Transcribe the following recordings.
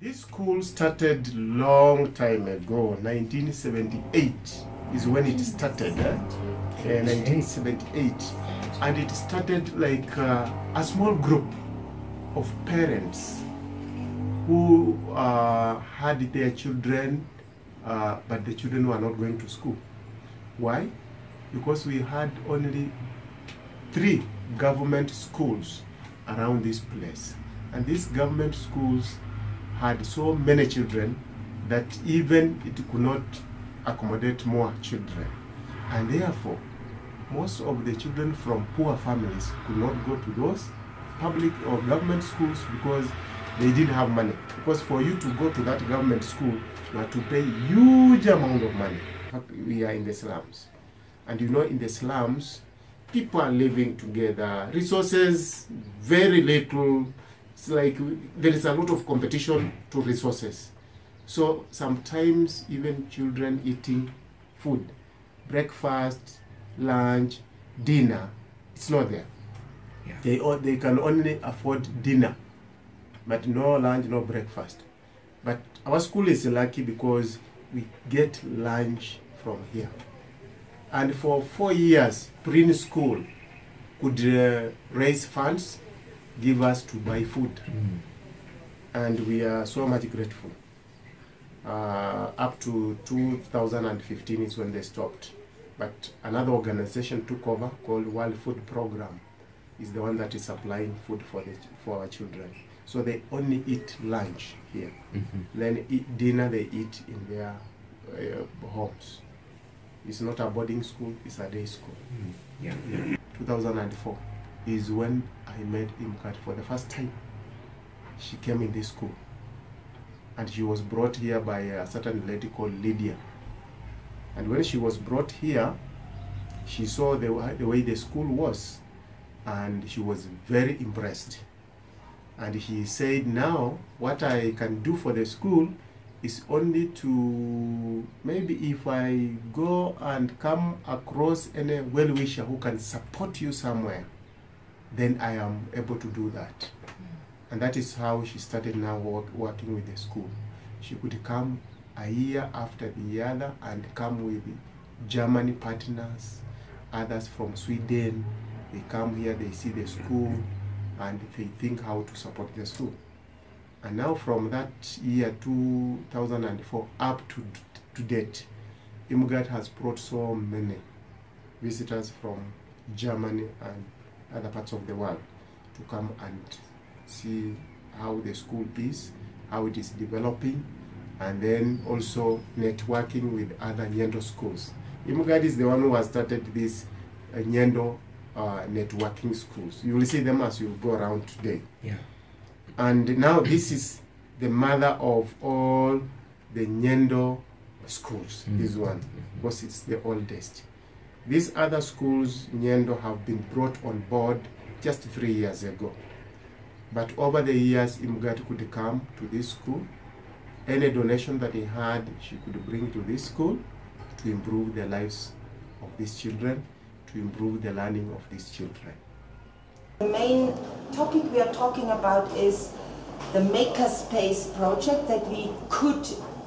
This school started long time ago, 1978 is when it started, 1978. And it started like a small group of parents who had their children, but the children were not going to school. Why? Because we had only 3 government schools around this place. And these government schools had so many children that even it could not accommodate more children. And therefore, most of the children from poor families could not go to those public or government schools because they didn't have money. Because for you to go to that government school, you have to pay huge amount of money. In fact, we are in the slums. And you know, in the slums, people are living together, resources, very little. It's like there is a lot of competition to resources. So sometimes even children eating food, breakfast, lunch, dinner, it's not there. Yeah. They can only afford dinner, but no lunch, no breakfast. But our school is lucky because we get lunch from here. And for 4 years, pre-school could raise funds, give us to buy food. And we are so much grateful. Up to 2015 is when they stopped. But another organization took over called World Food Program is the one that is supplying food for our children. So they only eat lunch here. Then dinner they eat in their homes. It's not a boarding school, it's a day school. 2004 is when I met Imkat for the first time. She came in this school. And she was brought here by a certain lady called Lydia. And when she was brought here, she saw the way the school was. And she was very impressed. And he said, now, what I can do for the school is only to, maybe if I go and come across any well-wisher who can support you somewhere, then I am able to do that. And that is how she started now working with the school. She could come a year after the other and come with Germany partners, others from Sweden. They come here, they see the school, and they think how to support the school. And now from that year 2004 up to date, IMGAT has brought so many visitors from Germany and other parts of the world to come and see how the school is, how it is developing, and then also networking with other Nyendo schools. IMGAT is the one who has started this Nyendo networking schools. You will see them as you go around today. Yeah. And now this is the mother of all the Nyendo schools, this one, because it's the oldest. These other schools, Nyendo, have been brought on board just 3 years ago. But over the years, Imgat could come to this school. Any donation that he had, she could bring to this school to improve the lives of these children, to improve the learning of these children. The main topic we are talking about is the Makerspace project that we could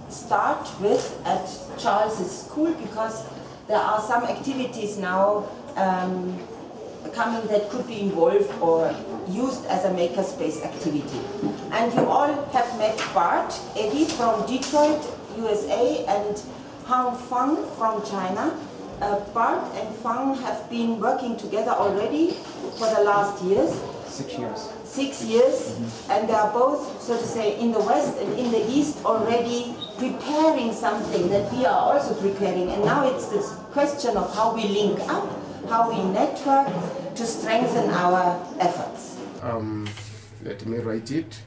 start with at Charles's school, because there are some activities now coming that could be involved or used as a Makerspace activity. And you all have met Bart, Eddie from Detroit, USA, and Hang Fang from China. Bart and Fang have been working together already for the last years. 6 years. 6 years, and they are both, so to say, in the West and in the East already preparing something that we are also preparing. And now it's the question of how we link up, how we network to strengthen our efforts. Let me write it.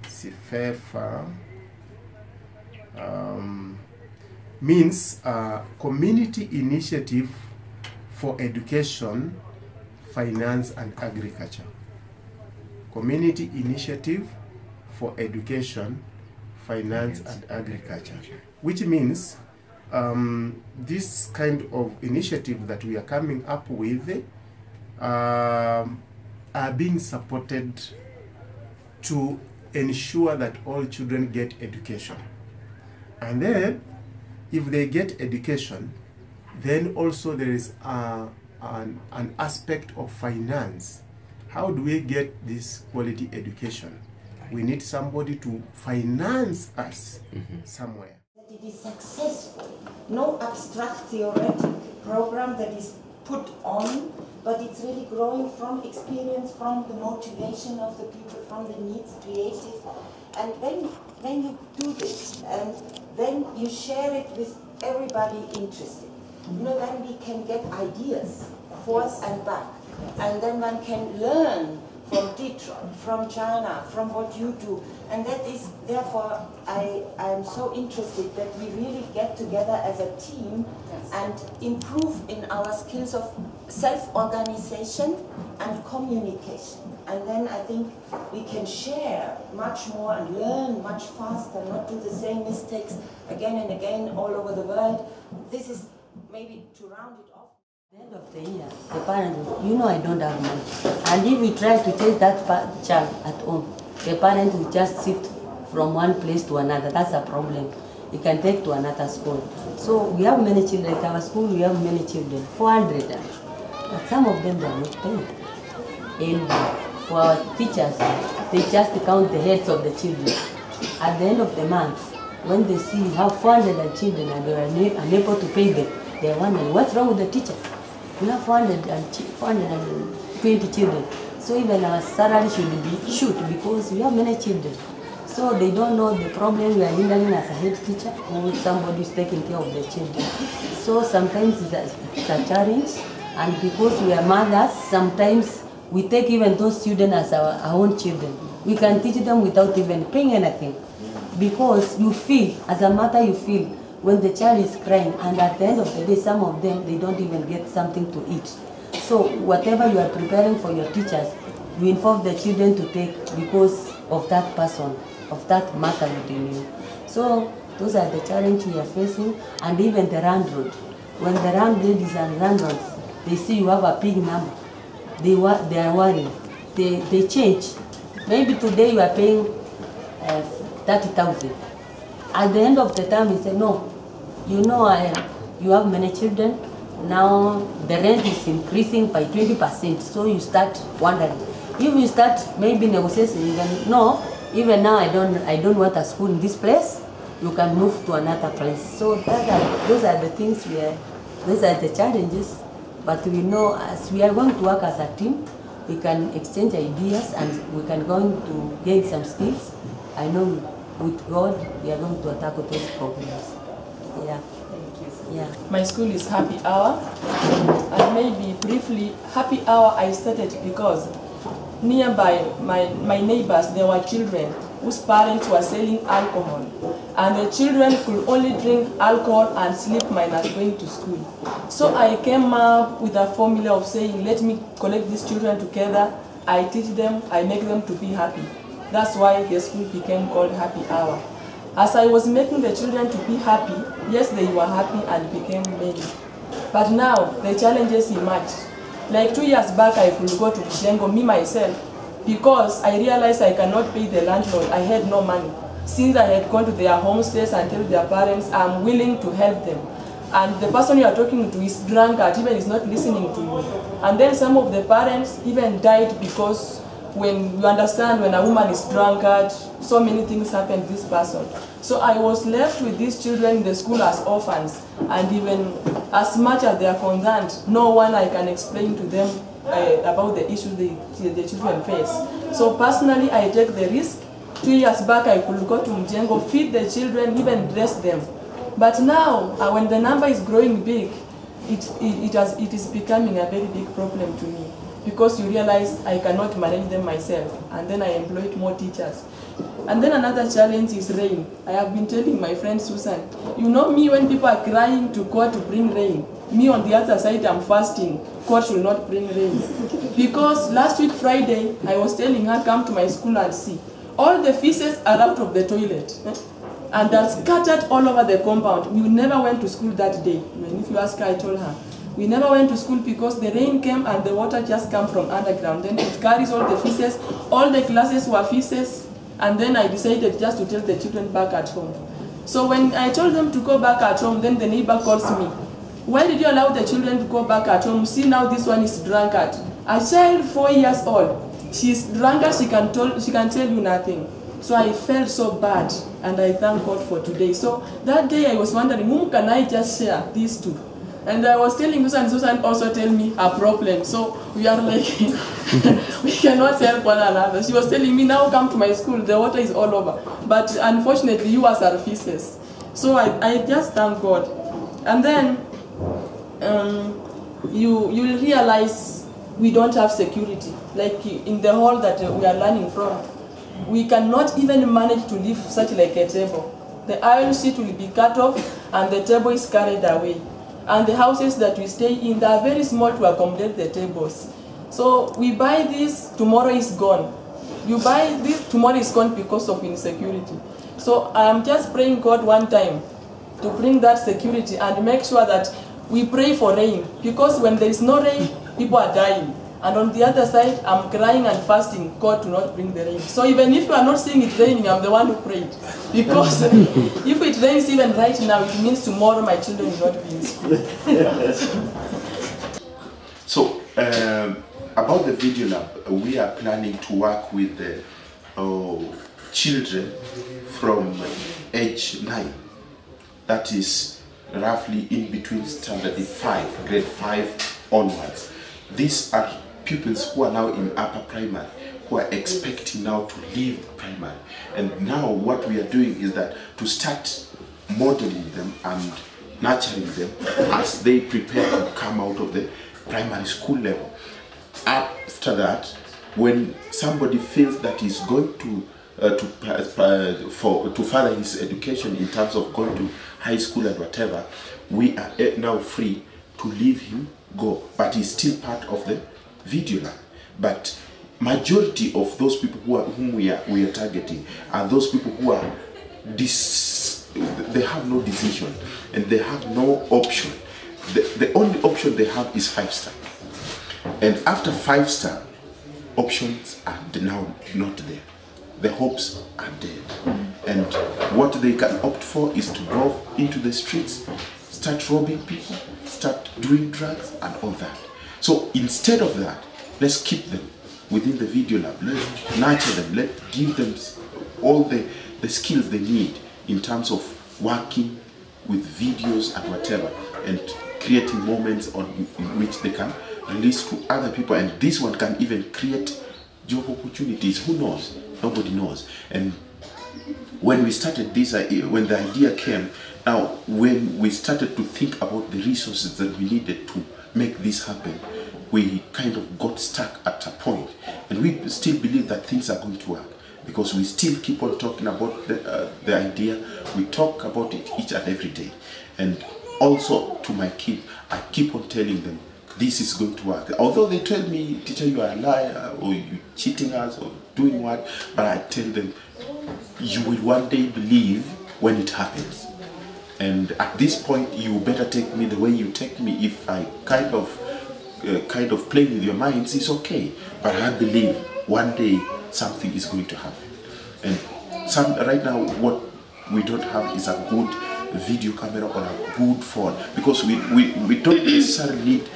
CIFEFA means Community Initiative for Education, Finance and Agriculture. Community Initiative for Education, Finance and Agriculture. Which means this kind of initiative that we are coming up with are being supported to ensure that all children get education. And then, if they get education, then also there is an aspect of finance. How do we get this quality education? We need somebody to finance us somewhere. That it is successful. No abstract theoretic program that is put on, but it's really growing from experience, from the motivation of the people, from the needs, creative. And when you do this, and then you share it with everybody interested, you know, then we can get ideas forth and back. And then one can learn from Detroit, from China, from what you do. And that is, therefore, I am so interested that we really get together as a team and improve in our skills of self-organization and communication. And then I think we can share much more and learn much faster, not do the same mistakes again and again all over the world. This is maybe to round it off. At the end of the year, the parents, you know, I don't have money. And if we try to take that child at home, the parent will just shift from one place to another. That's a problem. You can take to another school. So we have many children. At our school, we have many children, 400. But some of them are not paid. And for our teachers, they just count the heads of the children. At the end of the month, when they see you have 400 children and they are unable to pay them, they are wondering, what's wrong with the teacher? We have 420 children. So even our salary should because we have many children. So they don't know the problem we are handling as a head teacher or somebody is taking care of the children. So sometimes it's a challenge, and because we are mothers, sometimes we take even those children as our own children. We can teach them without even paying anything. Because you feel, as a mother you feel, when the child is crying, and at the end of the day, some of them, they don't even get something to eat. So whatever you are preparing for your teachers, you inform the children to take because of that person, of that matter within you. So those are the challenges we are facing, and even the landlord. When the landladies and landlords, they see you have a big number, they are worried. They change. Maybe today you are paying 30,000. At the end of the time, he said, no, you know, you have many children. Now the rent is increasing by 20%. So you start wondering. If you start maybe negotiating, even no, even now I don't want a school in this place. You can move to another place. So those are the things those are the challenges. But we know as we are going to work as a team, we can exchange ideas and we can going to gain some skills. I know with God, we are going to tackle those problems. Yeah. Thank you. Yeah. My school is Happy Hour. And maybe briefly, Happy Hour I started because nearby my neighbors, there were children whose parents were selling alcohol. And the children could only drink alcohol and sleep minus going to school. So I came up with a formula of saying, let me collect these children together, I teach them, I make them to be happy. That's why the school became called Happy Hour. As I was making the children to be happy, yes, they were happy and became many. But now the challenges emerged. Like 2 years back, I could go to Mjengo, me myself, because I realized I cannot pay the landlord. I had no money. Since I had gone to their homestays and told their parents, I'm willing to help them. And the person you are talking to is drunkard, even is not listening to you. And then some of the parents even died because when you understand when a woman is drunkard, so many things happen to this person. So I was left with these children in the school as orphans, and even as much as they are concerned, no one I can explain to them about the issues the children face. So personally, I take the risk. 2 years back, I could go to Mjengo, feed the children, even dress them. But now, when the number is growing big, it is becoming a very big problem to me. Because you realize I cannot manage them myself, and then I employed more teachers. And then another challenge is rain. I have been telling my friend Susan, you know me, when people are crying to God to bring rain, me on the other side I'm fasting, God should not bring rain. Because last week Friday, I was telling her, come to my school and see. All the feces are out of the toilet. And they're scattered all over the compound. We never went to school that day. And if you ask her, I told her, we never went to school because the rain came and the water just came from underground. Then it carries all the feces. All the classes were feces. And then I decided just to tell the children back at home. So when I told them to go back at home, then the neighbor calls me. Why did you allow the children to go back at home? See, now this one is drunkard. A child 4 years old, she's drunkard, she can tell you nothing. So I felt so bad, and I thank God for today. So that day I was wondering, whom can I just share these two? And I was telling Susan also tell me her problem. So we are like, we cannot help one another. She was telling me, now come to my school, the water is all over. But unfortunately, you are surfaces. So I just thank God. And then you'll realize we don't have security. Like in the hall that we are learning from, we cannot even manage to leave such like a table. The iron sheet will be cut off and the table is carried away. And the houses that we stay in, they are very small to accommodate the tables. So we buy this, tomorrow is gone. You buy this, tomorrow is gone because of insecurity. So I am just praying God one time to bring that security and make sure that we pray for rain. Because when there is no rain, people are dying. And on the other side, I'm crying and fasting God to not bring the rain. So even if you are not seeing it raining, I'm the one who prayed. Because if it rains even right now, it means tomorrow my children will not be in school. So, about the video lab, we are planning to work with the children from age 9. That is roughly in between standard 5, grade 5 onwards. These are pupils who are now in upper primary, who are expecting now to leave primary. And now what we are doing is that to start modeling them and nurturing them as they prepare to come out of the primary school level. After that, when somebody feels that he's going to further his education in terms of going to high school and whatever, we are now free to leave him go, but he's still part of the video lab. But majority of those people whom we are targeting are those people who are they have no decision and they have no option. The only option they have is 5-star, and after 5-star, options are now not there. The hopes are dead, and what they can opt for is to go into the streets, start robbing people, start doing drugs and all that. So instead of that, let's keep them within the video lab. Let's nurture them. Let's give them all the skills they need in terms of working with videos and whatever, and creating moments in which they can release to other people. And this one can even create job opportunities. Who knows? Nobody knows. And when we started this, when the idea came, now when we started to think about the resources that we needed to make this happen, we kind of got stuck at a point. And we still believe that things are going to work, because we still keep on talking about the idea. We talk about it each and every day. And also to my kid, I keep on telling them, this is going to work. Although they tell me, teacher, you are a liar, or you're cheating us, or doing what, but I tell them, you will one day believe when it happens. And at this point, you better take me the way you take me. If I kind of play with your minds, it's okay. But I believe one day something is going to happen. And right now, what we don't have is a good video camera or a good phone, because we don't necessarily need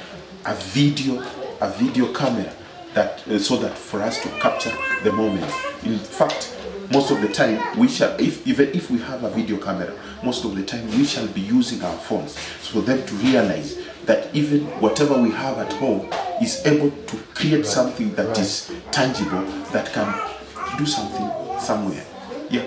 a video camera that so that for us to capture the moment. In fact, most of the time we shall, even if we have a video camera, most of the time we shall be using our phones, so for them to realize that even whatever we have at home is able to create something that is tangible, that can do something somewhere. Yeah.